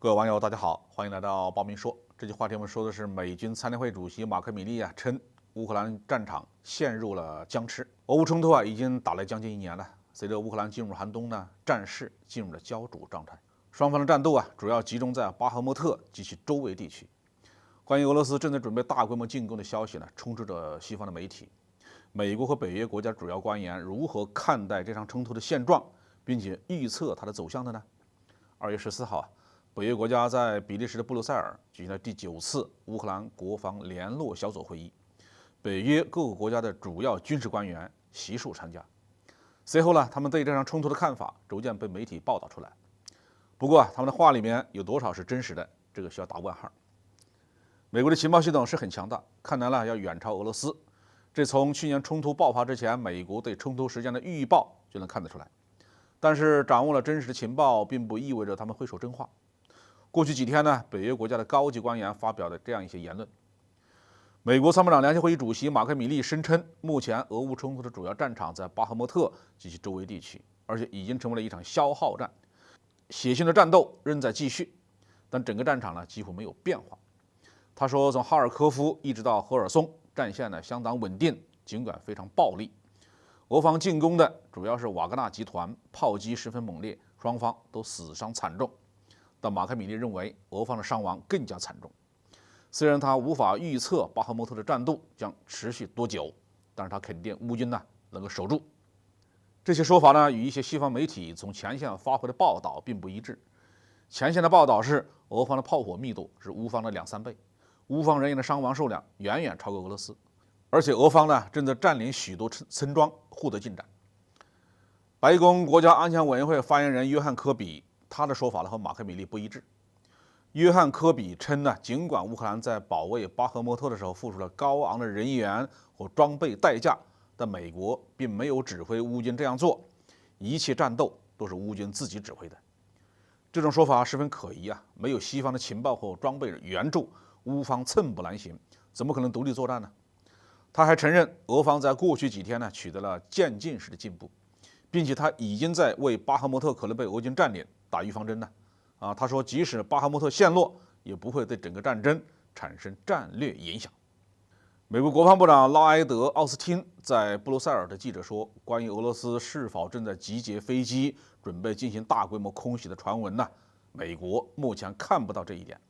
各位网友，大家好，欢迎来到报明说。这期话题我们说的是美军参联会主席马克·米利称乌克兰战场陷入了僵持。俄乌冲突已经打了将近1年了。随着乌克兰进入寒冬呢，战事进入了焦灼状态。双方的战斗主要集中在巴赫穆特及其周围地区。关于俄罗斯正在准备大规模进攻的消息呢，充斥着西方的媒体。美国和北约国家主要官员如何看待这场冲突的现状，并且预测它的走向的呢？2月14号北约国家在比利时的布鲁塞尔举行了第9次乌克兰国防联络小组会议，北约各个国家的主要军事官员悉数参加。随后呢，他们对这场冲突的看法逐渐被媒体报道出来。不过他们的话里面有多少是真实的，这个需要打问号。美国的情报系统是很强大，看来呢要远超俄罗斯。这从去年冲突爆发之前，美国对冲突时间的预报就能看得出来。但是掌握了真实的情报，并不意味着他们会说真话。过去几天呢，北约国家的高级官员发表了这样一些言论。美国参谋长联席会议主席马克·米利声称，目前俄乌冲突的主要战场在巴赫穆特及其周围地区，而且已经成为了一场消耗战，血腥的战斗仍在继续，但整个战场呢几乎没有变化。他说，从哈尔科夫一直到赫尔松，战线呢相当稳定，尽管非常暴力。俄方进攻的主要是瓦格纳集团，炮击十分猛烈，双方都死伤惨重。但马克·米利认为，俄方的伤亡更加惨重。虽然他无法预测巴赫穆特的战斗将持续多久，但是他肯定乌军呢能够守住。这些说法呢与一些西方媒体从前线发回的报道并不一致。前线的报道是，俄方的炮火密度是乌方的2-3倍，乌方人员的伤亡数量远远超过俄罗斯，而且俄方呢正在占领许多村庄，获得进展。白宫国家安全委员会发言人约翰·科比他的说法和马克·米利不一致。约翰·科比称呢，尽管乌克兰在保卫巴赫穆特的时候付出了高昂的人员和装备代价，但美国并没有指挥乌军这样做，一切战斗都是乌军自己指挥的。这种说法十分可疑没有西方的情报或装备援助，乌方寸步难行，怎么可能独立作战呢？他还承认，俄方在过去几天呢取得了渐进式的进步，并且他已经在为巴赫穆特可能被俄军占领打预防针呢。他说，即使巴赫穆特陷落，也不会对整个战争产生战略影响。美国国防部长拉埃德·奥斯汀在布鲁塞尔的记者说，关于俄罗斯是否正在集结飞机准备进行大规模空袭的传闻呢，美国目前看不到这一点。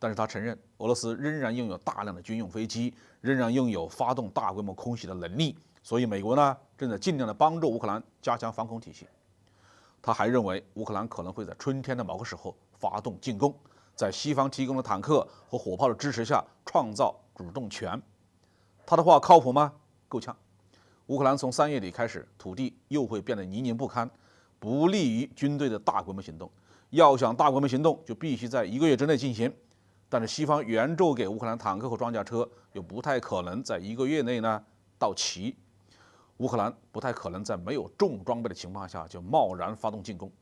但是他承认，俄罗斯仍然拥有大量的军用飞机，仍然拥有发动大规模空袭的能力，所以美国呢正在尽量的帮助乌克兰加强防空体系。他还认为，乌克兰可能会在春天的某个时候发动进攻，在西方提供的坦克和火炮的支持下创造主动权。他的话靠谱吗？够呛。乌克兰从3月底开始，土地又会变得泥泞不堪，不利于军队的大规模行动。要想大规模行动，就必须在1个月之内进行。但是西方援助给乌克兰坦克和装甲车又不太可能在1个月内呢到齐。乌克兰不太可能在没有重装备的情况下就贸然发动进攻，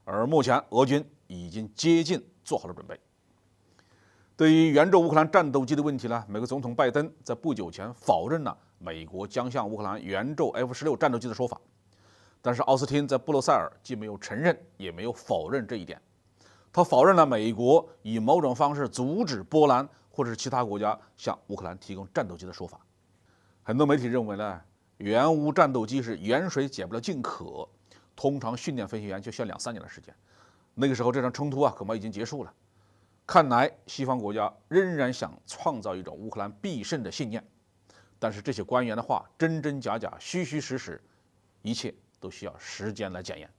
而目前俄军已经接近做好了准备。对于援助乌克兰战斗机的问题呢，美国总统拜登在不久前否认了美国将向乌克兰援助 F-16战斗机的说法，但是奥斯汀在布鲁塞尔既没有承认也没有否认这一点。他否认了美国以某种方式阻止波兰或者是其他国家向乌克兰提供战斗机的说法。很多媒体认为呢，援乌战斗机是远水解不了近渴，通常训练飞行员就需要2-3年的时间，那个时候这场冲突恐怕已经结束了。看来西方国家仍然想创造一种乌克兰必胜的信念，但是这些官员的话真真假假、虚虚实实，一切都需要时间来检验。